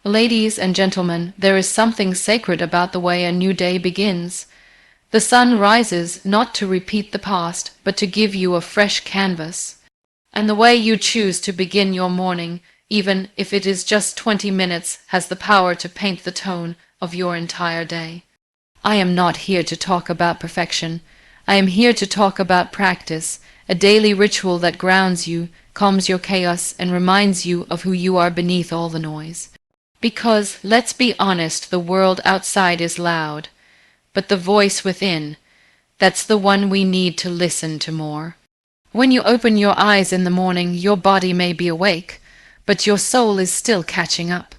Ladies and gentlemen, there is something sacred about the way a new day begins. The sun rises not to repeat the past, but to give you a fresh canvas. And the way you choose to begin your morning, even if it is just 20 minutes, has the power to paint the tone of your entire day. I am not here to talk about perfection. I am here to talk about practice, a daily ritual that grounds you, calms your chaos, and reminds you of who you are beneath all the noise. Because, let's be honest, the world outside is loud, but the voice within, that's the one we need to listen to more. When you open your eyes in the morning, your body may be awake, but your soul is still catching up.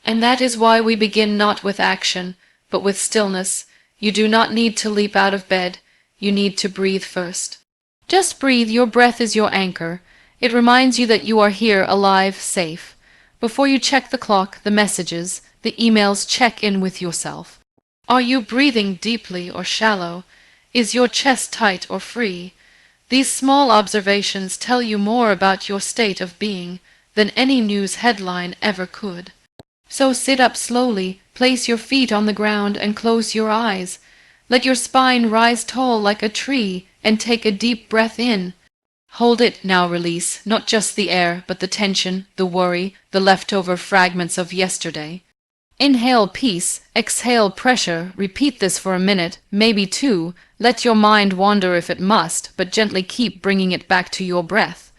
And that is why we begin not with action, but with stillness. You do not need to leap out of bed, you need to breathe first. Just breathe, your breath is your anchor. It reminds you that you are here, alive, safe. Before you check the clock, the messages, the emails, check in with yourself. Are you breathing deeply or shallow? Is your chest tight or free? These small observations tell you more about your state of being than any news headline ever could. So sit up slowly, place your feet on the ground and close your eyes. Let your spine rise tall like a tree and take a deep breath in. Hold it, now release, not just the air, but the tension, the worry, the leftover fragments of yesterday. Inhale peace, exhale pressure, repeat this for a minute, maybe two. Let your mind wander if it must, but gently keep bringing it back to your breath.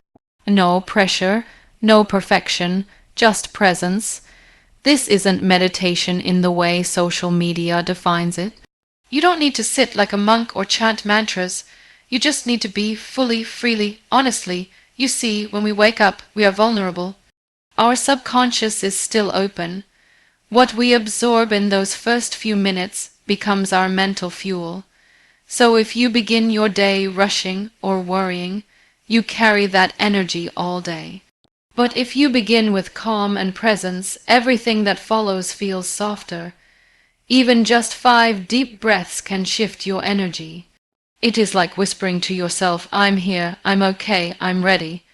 No pressure, no perfection, just presence. This isn't meditation in the way social media defines it. You don't need to sit like a monk or chant mantras. You just need to be fully, freely, honestly. You see, when we wake up, we are vulnerable. Our subconscious is still open. What we absorb in those first few minutes becomes our mental fuel. So if you begin your day rushing or worrying, you carry that energy all day. But if you begin with calm and presence, everything that follows feels softer. Even just 5 deep breaths can shift your energy. It is like whispering to yourself, I'm here, I'm okay, I'm ready.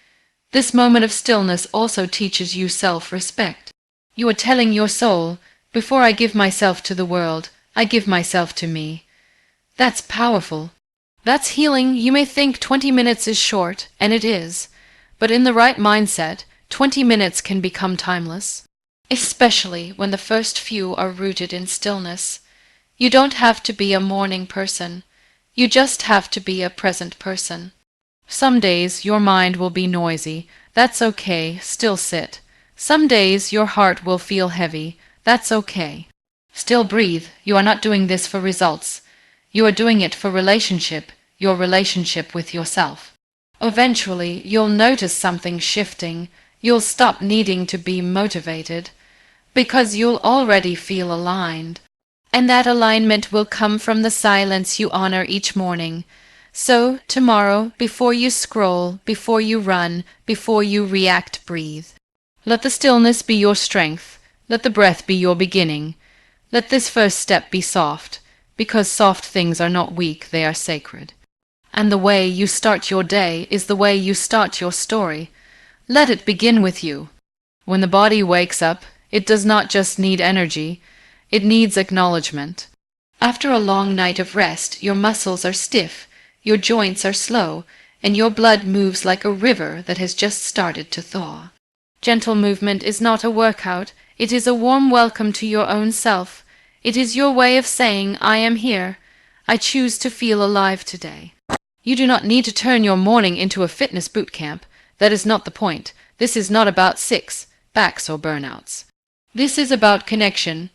This moment of stillness also teaches you self-respect. You are telling your soul, before I give myself to the world, I give myself to me. That's powerful. That's healing. You may think 20 minutes is short, and it is. But in the right mindset, 20 minutes can become timeless. Especially when the first few are rooted in stillness. You don't have to be a morning person. You just have to be a present person. Some days your mind will be noisy. That's okay, still sit. Some days your heart will feel heavy. That's okay. Still breathe. You are not doing this for results. You are doing it for relationship, your relationship with yourself. Eventually, you'll notice something shifting. You'll stop needing to be motivated, because you'll already feel aligned. And that alignment will come from the silence you honor each morning. So, tomorrow, before you scroll, before you run, before you react, breathe. Let the stillness be your strength. Let the breath be your beginning. Let this first step be soft, because soft things are not weak, they are sacred. And the way you start your day is the way you start your story. Let it begin with you. When the body wakes up, it does not just need energy, it needs acknowledgement. After a long night of rest, your muscles are stiff, your joints are slow, and your blood moves like a river that has just started to thaw. Gentle movement is not a workout, it is a warm welcome to your own self. It is your way of saying, I am here. I choose to feel alive today. You do not need to turn your morning into a fitness boot camp. That is not the point. This is not about backs or burnouts. This is about connection.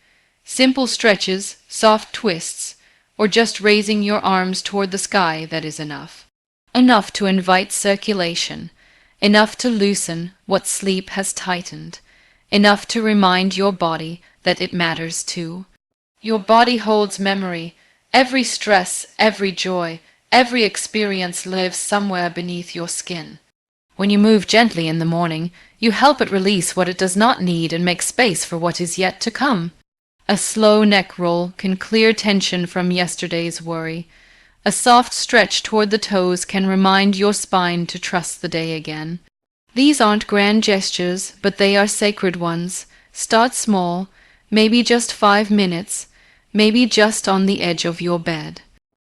Simple stretches, soft twists, or just raising your arms toward the sky, that is enough. Enough to invite circulation. Enough to loosen what sleep has tightened. Enough to remind your body that it matters too. Your body holds memory. Every stress, every joy, every experience lives somewhere beneath your skin. When you move gently in the morning, you help it release what it does not need and make space for what is yet to come. A slow neck roll can clear tension from yesterday's worry. A soft stretch toward the toes can remind your spine to trust the day again. These aren't grand gestures, but they are sacred ones. Start small, maybe just 5 minutes, maybe just on the edge of your bed.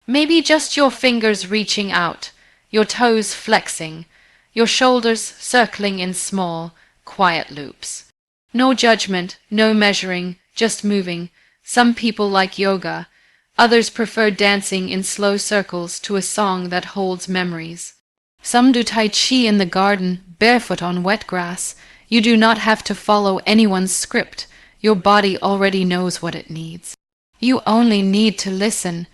Maybe just your fingers reaching out, your toes flexing, your shoulders circling in small, quiet loops. No judgment, no measuring, just moving. Some people like yoga, others prefer dancing in slow circles to a song that holds memories. Some do Tai Chi in the garden, barefoot on wet grass. You do not have to follow anyone's script. Your body already knows what it needs. You only need to listen.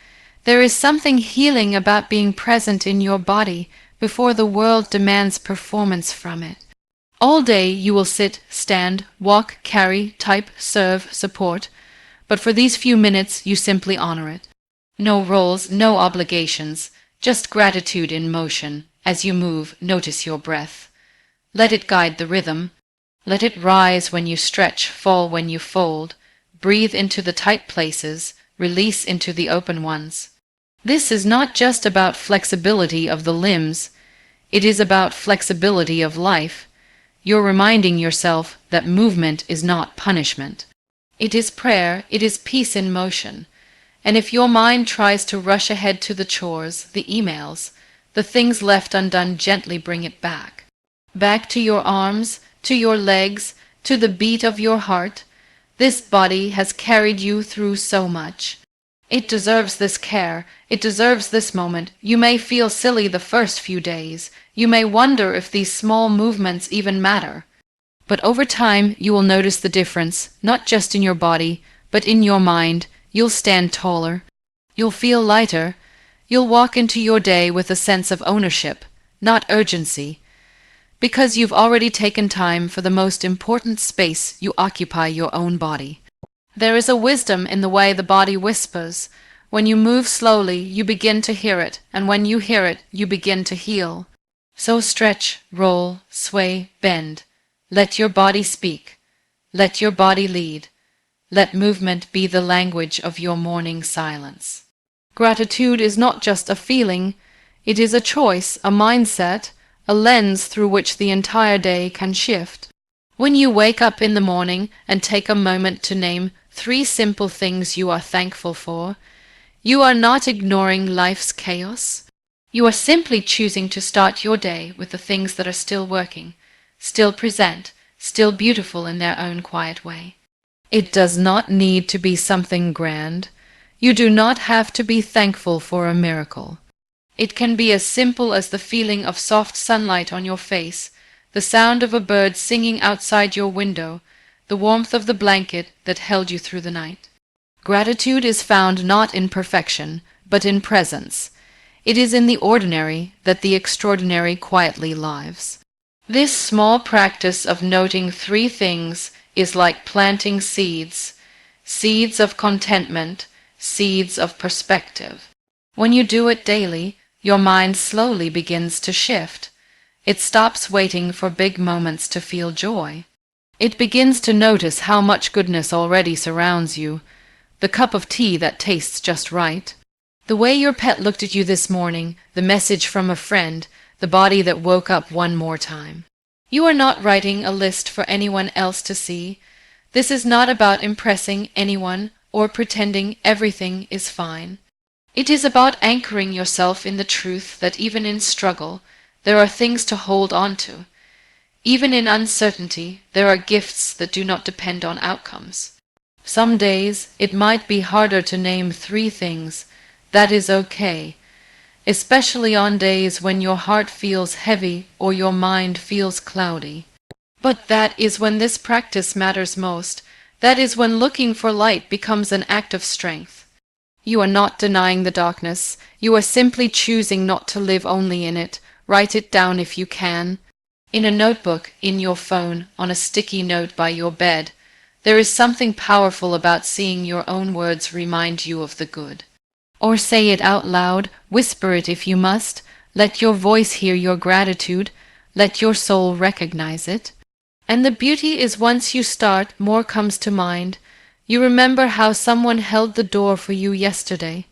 There is something healing about being present in your body before the world demands performance from it. All day you will sit, stand, walk, carry, type, serve, support, but for these few minutes you simply honor it. No roles, no obligations, just gratitude in motion. As you move, notice your breath. Let it guide the rhythm. Let it rise when you stretch, fall when you fold. Breathe into the tight places, release into the open ones. This is not just about flexibility of the limbs. It is about flexibility of life. You're reminding yourself that movement is not punishment. It is prayer, it is peace in motion. And if your mind tries to rush ahead to the chores, the emails, the things left undone, gently bring it back. Back to your arms, to your legs, to the beat of your heart. This body has carried you through so much. It deserves this care. It deserves this moment. You may feel silly the first few days. You may wonder if these small movements even matter. But over time, you will notice the difference, not just in your body, but in your mind. You'll stand taller. You'll feel lighter. You'll walk into your day with a sense of ownership, not urgency, because you've already taken time for the most important space you occupy, your own body. There is a wisdom in the way the body whispers. When you move slowly, you begin to hear it, and when you hear it, you begin to heal. So stretch, roll, sway, bend. Let your body speak. Let your body lead. Let movement be the language of your morning silence. Gratitude is not just a feeling. It is a choice, a mindset, a lens through which the entire day can shift. When you wake up in the morning and take a moment to name 3 simple things you are thankful for, you are not ignoring life's chaos. You are simply choosing to start your day with the things that are still working, still present, still beautiful in their own quiet way. It does not need to be something grand. You do not have to be thankful for a miracle. It can be as simple as the feeling of soft sunlight on your face, the sound of a bird singing outside your window, the warmth of the blanket that held you through the night. Gratitude is found not in perfection, but in presence. It is in the ordinary that the extraordinary quietly lives. This small practice of noting 3 things is like planting seeds, seeds of contentment, seeds of perspective. When you do it daily, your mind slowly begins to shift. It stops waiting for big moments to feel joy. It begins to notice how much goodness already surrounds you, the cup of tea that tastes just right, the way your pet looked at you this morning, the message from a friend, the body that woke up one more time. You are not writing a list for anyone else to see. This is not about impressing anyone or pretending everything is fine. It is about anchoring yourself in the truth that even in struggle, there are things to hold on to. Even in uncertainty, there are gifts that do not depend on outcomes. Some days, it might be harder to name 3 things. That is okay, especially on days when your heart feels heavy or your mind feels cloudy. But that is when this practice matters most. That is when looking for light becomes an act of strength. You are not denying the darkness. You are simply choosing not to live only in it. Write it down if you can. In a notebook, in your phone, on a sticky note by your bed. There is something powerful about seeing your own words remind you of the good. Or say it out loud, whisper it if you must. Let your voice hear your gratitude. Let your soul recognize it. And the beauty is once you start, more comes to mind. You remember how someone held the door for you yesterday,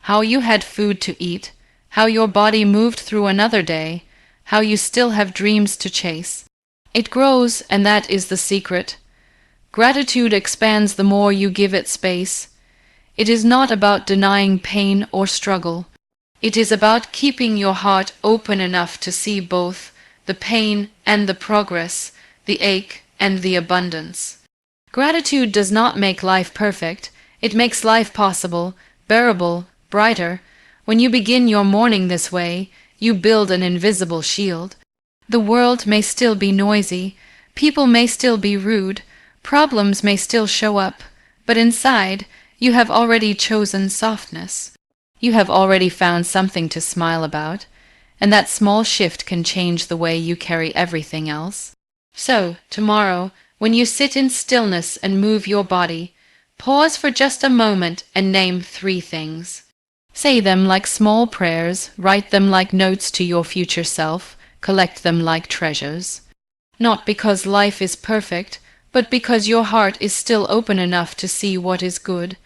how you had food to eat, how your body moved through another day, how you still have dreams to chase. It grows, and that is the secret. Gratitude expands the more you give it space. It is not about denying pain or struggle. It is about keeping your heart open enough to see both the pain and the progress, the ache and the abundance. Gratitude does not make life perfect. It makes life possible, bearable, brighter. When you begin your morning this way, you build an invisible shield. The world may still be noisy, people may still be rude, problems may still show up, but inside, you have already chosen softness. You have already found something to smile about, and that small shift can change the way you carry everything else. So, tomorrow, when you sit in stillness and move your body, pause for just a moment and name 3 things. Say them like small prayers, write them like notes to your future self, collect them like treasures. Not because life is perfect, but because your heart is still open enough to see what is good.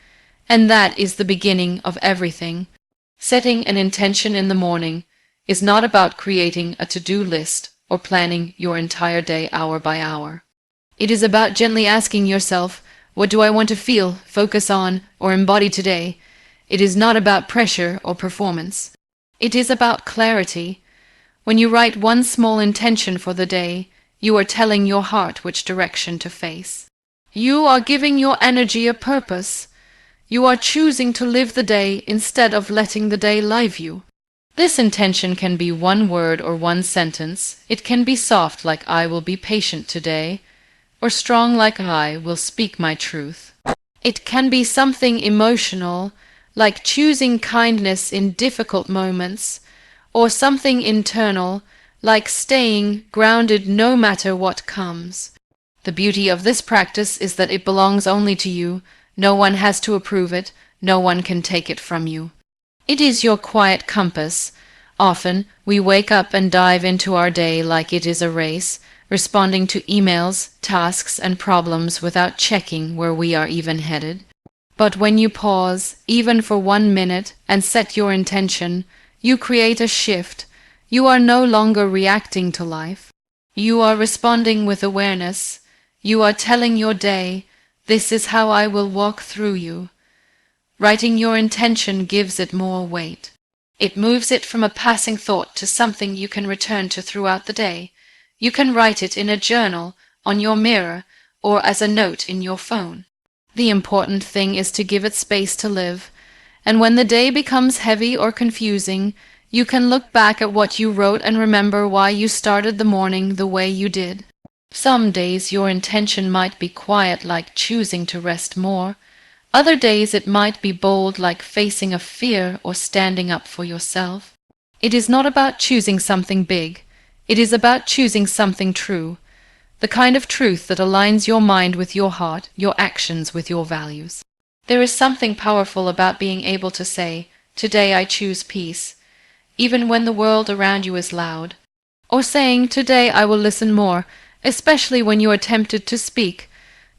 And that is the beginning of everything. Setting an intention in the morning is not about creating a to-do list or planning your entire day hour by hour. It is about gently asking yourself, what do I want to feel, focus on, or embody today? It is not about pressure or performance. It is about clarity. When you write one small intention for the day, you are telling your heart which direction to face. You are giving your energy a purpose. You are choosing to live the day instead of letting the day live you. This intention can be 1 word or 1 sentence. It can be soft like I will be patient today, or strong like I will speak my truth. It can be something emotional, like choosing kindness in difficult moments, or something internal, like staying grounded no matter what comes. The beauty of this practice is that it belongs only to you. No one has to approve it. No one can take it from you. It is your quiet compass. Often, we wake up and dive into our day like it is a race, responding to emails, tasks, and problems without checking where we are even headed. But when you pause, even for 1 minute, and set your intention, you create a shift. You are no longer reacting to life. You are responding with awareness. You are telling your day, this is how I will walk through you. Writing your intention gives it more weight. It moves it from a passing thought to something you can return to throughout the day. You can write it in a journal, on your mirror, or as a note in your phone. The important thing is to give it space to live, and when the day becomes heavy or confusing, you can look back at what you wrote and remember why you started the morning the way you did. Some days your intention might be quiet, like choosing to rest more. Other days it might be bold, like facing a fear or standing up for yourself. It is not about choosing something big. It is about choosing something true. The kind of truth that aligns your mind with your heart, your actions with your values. There is something powerful about being able to say, today I choose peace, even when the world around you is loud. Or saying, today I will listen more, especially when you are tempted to speak.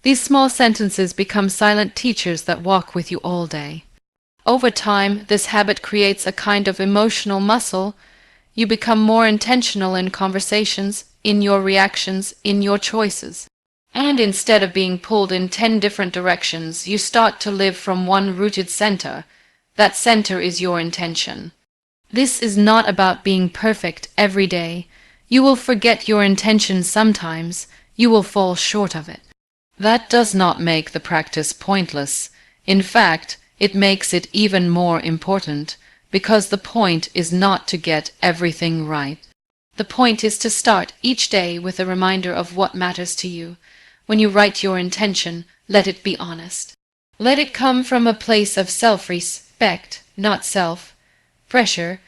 These small sentences become silent teachers that walk with you all day. Over time, this habit creates a kind of emotional muscle. You become more intentional in conversations, in your reactions, in your choices. And instead of being pulled in 10 different directions, you start to live from one rooted center. That center is your intention. This is not about being perfect every day. You will forget your intention sometimes. You will fall short of it. That does not make the practice pointless. In fact, it makes it even more important, because the point is not to get everything right. The point is to start each day with a reminder of what matters to you. When you write your intention, let it be honest. Let it come from a place of self-respect, not self-pressure.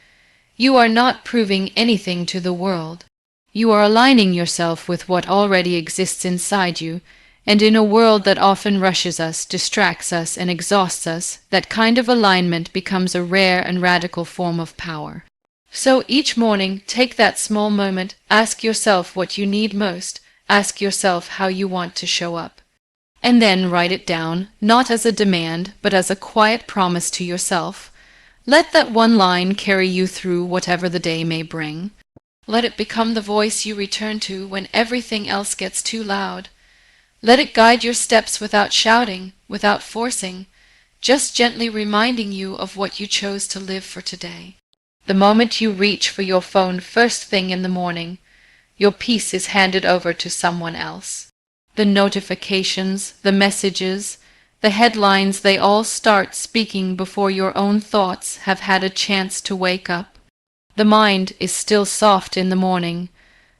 You are not proving anything to the world. You are aligning yourself with what already exists inside you, and in a world that often rushes us, distracts us, and exhausts us, that kind of alignment becomes a rare and radical form of power. So each morning, take that small moment, ask yourself what you need most, ask yourself how you want to show up. And then write it down, not as a demand, but as a quiet promise to yourself. Let that one line carry you through whatever the day may bring. Let it become the voice you return to when everything else gets too loud. Let it guide your steps without shouting, without forcing, just gently reminding you of what you chose to live for today. The moment you reach for your phone first thing in the morning, your peace is handed over to someone else. The notifications, the messages, the headlines, they all start speaking before your own thoughts have had a chance to wake up. The mind is still soft in the morning,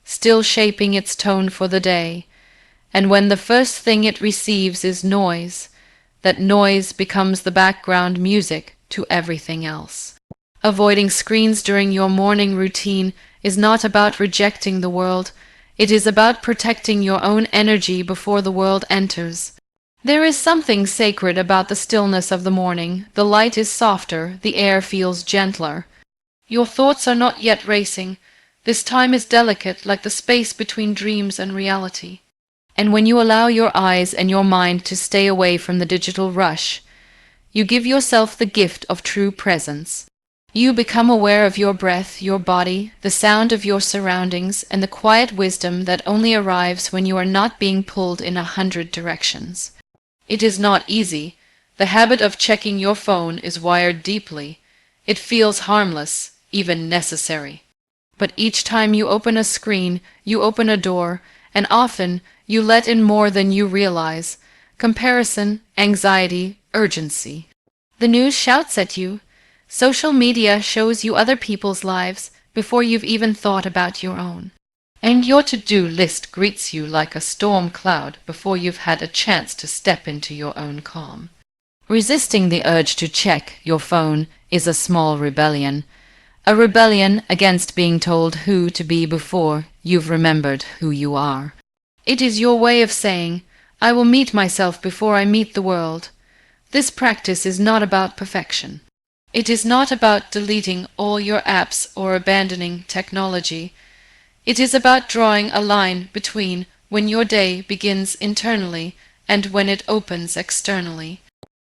still shaping its tone for the day, and when the first thing it receives is noise, that noise becomes the background music to everything else. Avoiding screens during your morning routine is not about rejecting the world, it is about protecting your own energy before the world enters. There is something sacred about the stillness of the morning. The light is softer, the air feels gentler. Your thoughts are not yet racing. This time is delicate, like the space between dreams and reality. And when you allow your eyes and your mind to stay away from the digital rush, you give yourself the gift of true presence. You become aware of your breath, your body, the sound of your surroundings, and the quiet wisdom that only arrives when you are not being pulled in 100 directions. It is not easy. The habit of checking your phone is wired deeply. It feels harmless, even necessary. But each time you open a screen, you open a door, and often you let in more than you realize: comparison, anxiety, urgency. The news shouts at you. Social media shows you other people's lives before you've even thought about your own. And your to-do list greets you like a storm cloud before you've had a chance to step into your own calm. Resisting the urge to check your phone is a small rebellion. A rebellion against being told who to be before you've remembered who you are. It is your way of saying, I will meet myself before I meet the world. This practice is not about perfection. It is not about deleting all your apps or abandoning technology. It is about drawing a line between when your day begins internally and when it opens externally.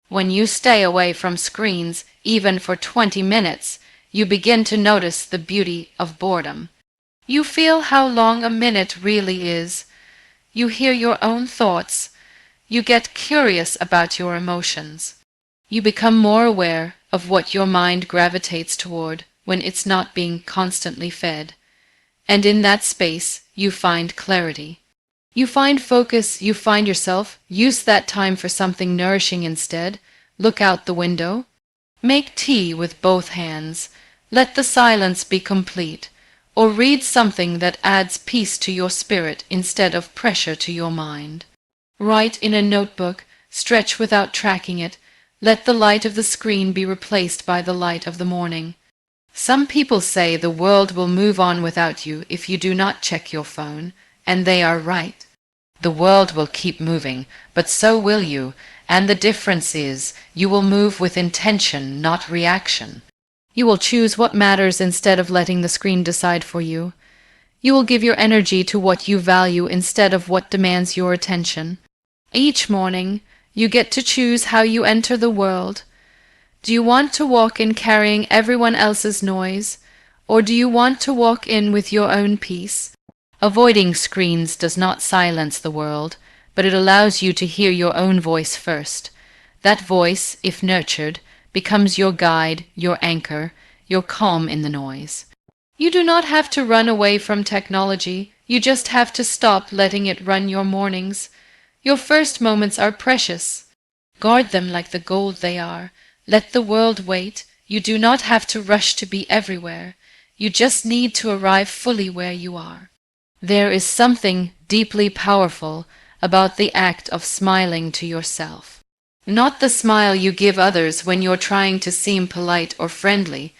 When you stay away from screens, even for 20 minutes, you begin to notice the beauty of boredom. You feel how long a minute really is. You hear your own thoughts. You get curious about your emotions. You become more aware of what your mind gravitates toward when it's not being constantly fed. And in that space, you find clarity. You find focus, you find yourself. Use that time for something nourishing instead. Look out the window. Make tea with both hands. Let the silence be complete. Or read something that adds peace to your spirit instead of pressure to your mind. Write in a notebook. Stretch without tracking it. Let the light of the screen be replaced by the light of the morning. Some people say the world will move on without you if you do not check your phone, and they are right. The world will keep moving, but so will you, and the difference is you will move with intention, not reaction. You will choose what matters instead of letting the screen decide for you. You will give your energy to what you value instead of what demands your attention. Each morning, you get to choose how you enter the world. Do you want to walk in carrying everyone else's noise, or do you want to walk in with your own peace? Avoiding screens does not silence the world, but it allows you to hear your own voice first. That voice, if nurtured, becomes your guide, your anchor, your calm in the noise. You do not have to run away from technology, you just have to stop letting it run your mornings. Your first moments are precious. Guard them like the gold they are. Let the world wait. You do not have to rush to be everywhere. You just need to arrive fully where you are. There is something deeply powerful about the act of smiling to yourself. Not the smile you give others when you're trying to seem polite or friendly,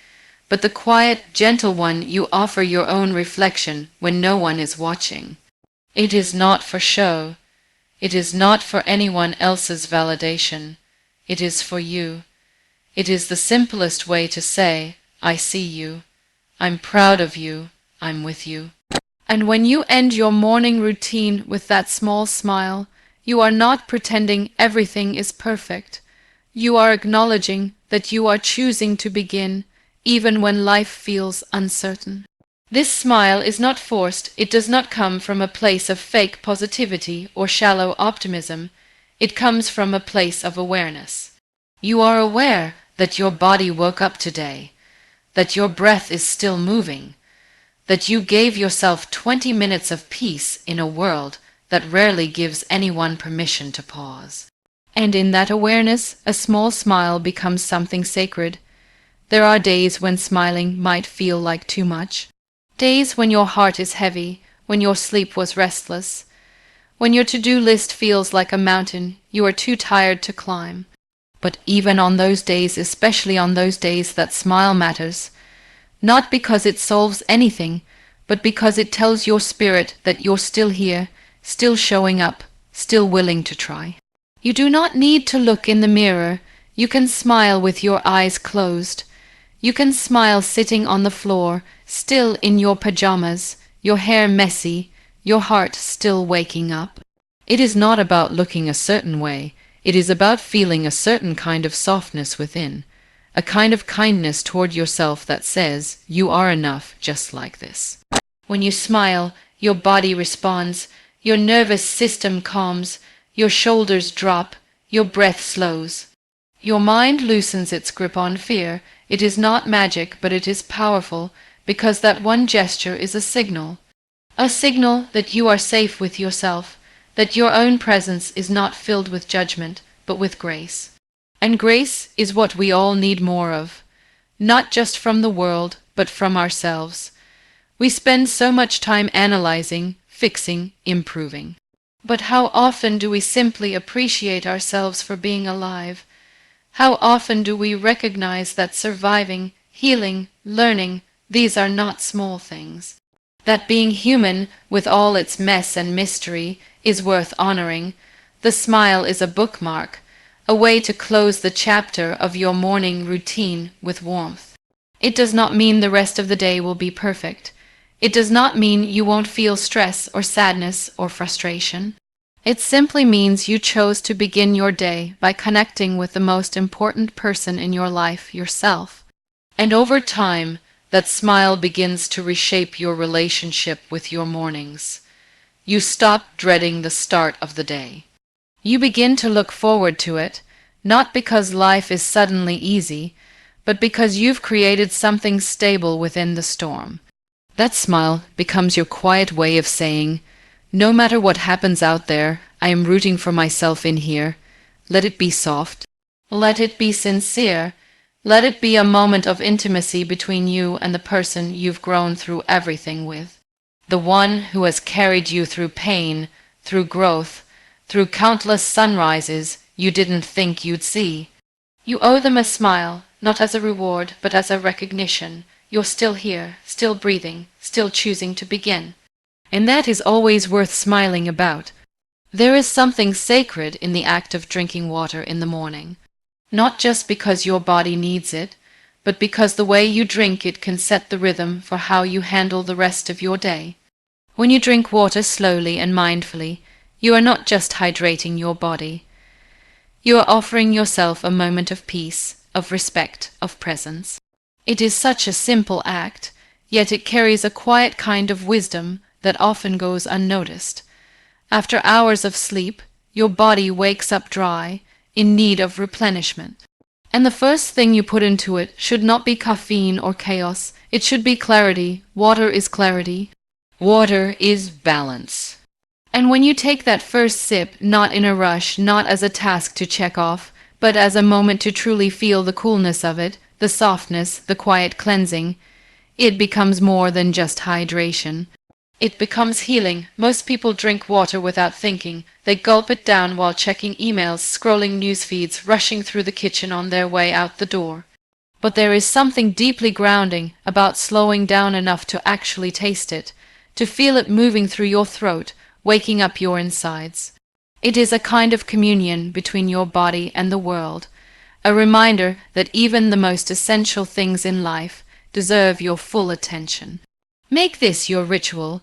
but the quiet, gentle one you offer your own reflection when no one is watching. It is not for show. It is not for anyone else's validation. It is for you. It is the simplest way to say, I see you. I'm proud of you. I'm with you. And when you end your morning routine with that small smile, you are not pretending everything is perfect. You are acknowledging that you are choosing to begin, even when life feels uncertain. This smile is not forced, it does not come from a place of fake positivity or shallow optimism, it comes from a place of awareness. You are aware that your body woke up today, that your breath is still moving, that you gave yourself 20 minutes of peace in a world that rarely gives anyone permission to pause. And in that awareness, a small smile becomes something sacred. There are days when smiling might feel like too much. Days when your heart is heavy, when your sleep was restless, when your to-do list feels like a mountain you are too tired to climb. But even on those days, especially on those days, that smile matters. Not because it solves anything, but because it tells your spirit that you're still here, still showing up, still willing to try. You do not need to look in the mirror. You can smile with your eyes closed. You can smile sitting on the floor, still in your pajamas, your hair messy, your heart still waking up. It is not about looking a certain way. It is about feeling a certain kind of softness within, a kind of kindness toward yourself that says you are enough just like this. When you smile, your body responds, your nervous system calms, your shoulders drop, your breath slows. Your mind loosens its grip on fear. It is not magic, but it is powerful, because that one gesture is a signal that you are safe with yourself, that your own presence is not filled with judgment, but with grace. And grace is what we all need more of, not just from the world, but from ourselves. We spend so much time analyzing, fixing, improving. But how often do we simply appreciate ourselves for being alive? How often do we recognize that surviving, healing, learning, these are not small things? That being human, with all its mess and mystery, is worth honoring. The smile is a bookmark, a way to close the chapter of your morning routine with warmth. It does not mean the rest of the day will be perfect. It does not mean you won't feel stress or sadness or frustration. It simply means you chose to begin your day by connecting with the most important person in your life, yourself. And over time, that smile begins to reshape your relationship with your mornings. You stop dreading the start of the day. You begin to look forward to it, not because life is suddenly easy, but because you've created something stable within the storm. That smile becomes your quiet way of saying, no matter what happens out there, I am rooting for myself in here. Let it be soft. Let it be sincere. Let it be a moment of intimacy between you and the person you've grown through everything with. The one who has carried you through pain, through growth, through countless sunrises you didn't think you'd see. You owe them a smile, not as a reward, but as a recognition. You're still here, still breathing, still choosing to begin. And that is always worth smiling about. There is something sacred in the act of drinking water in the morning. Not just because your body needs it, but because the way you drink it can set the rhythm for how you handle the rest of your day. When you drink water slowly and mindfully, you are not just hydrating your body. You are offering yourself a moment of peace, of respect, of presence. It is such a simple act, yet it carries a quiet kind of wisdom that often goes unnoticed. After hours of sleep, your body wakes up dry, in need of replenishment. And the first thing you put into it should not be caffeine or chaos. It should be clarity. Water is clarity. Water is balance. And when you take that first sip, not in a rush, not as a task to check off, but as a moment to truly feel the coolness of it, the softness, the quiet cleansing, it becomes more than just hydration. It becomes healing. Most people drink water without thinking. They gulp it down while checking emails, scrolling news feeds, rushing through the kitchen on their way out the door. But there is something deeply grounding about slowing down enough to actually taste it, to feel it moving through your throat, waking up your insides. It is a kind of communion between your body and the world, a reminder that even the most essential things in life deserve your full attention. Make this your ritual.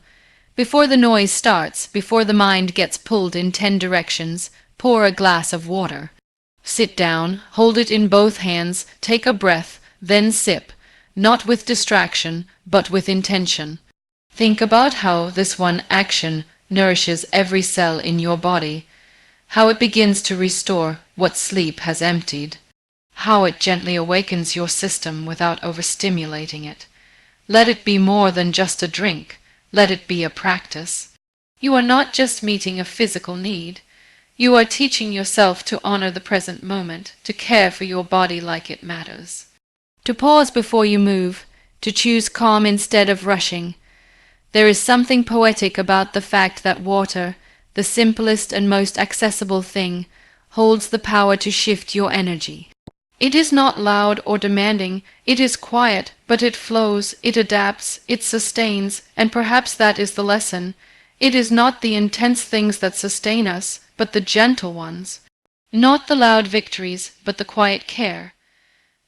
Before the noise starts, before the mind gets pulled in 10 directions, pour a glass of water. Sit down, hold it in both hands, take a breath, then sip. not with distraction, but with intention. Think about how this one action nourishes every cell in your body, how it begins to restore what sleep has emptied, how it gently awakens your system without overstimulating it. Let it be more than just a drink. Let it be a practice. You are not just meeting a physical need. You are teaching yourself to honor the present moment, to care for your body like it matters. To pause before you move, to choose calm instead of rushing. There is something poetic about the fact that water, the simplest and most accessible thing, holds the power to shift your energy. It is not loud or demanding, it is quiet, but it flows, it adapts, it sustains, and perhaps that is the lesson. It is not the intense things that sustain us, but the gentle ones. Not the loud victories, but the quiet care.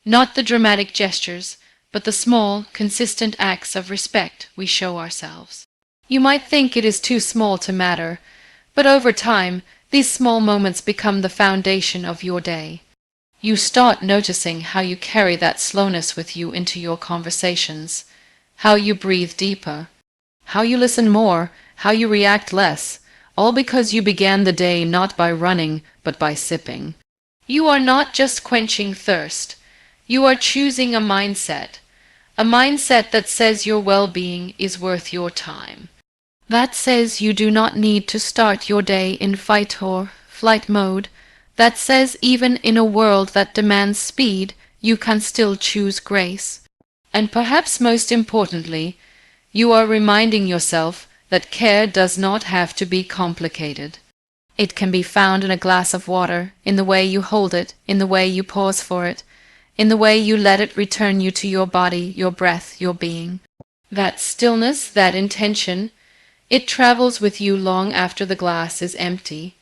Not the dramatic gestures, but the small, consistent acts of respect we show ourselves. You might think it is too small to matter, but over time, these small moments become the foundation of your day. You start noticing how you carry that slowness with you into your conversations, how you breathe deeper, how you listen more, how you react less, all because you began the day not by running, but by sipping. You are not just quenching thirst. You are choosing a mindset that says your well-being is worth your time. That says you do not need to start your day in fight or flight mode. That says even in a world that demands speed, you can still choose grace. And perhaps most importantly, you are reminding yourself that care does not have to be complicated. It can be found in a glass of water, in the way you hold it, in the way you pause for it, in the way you let it return you to your body, your breath, your being. That stillness, that intention, it travels with you long after the glass is empty.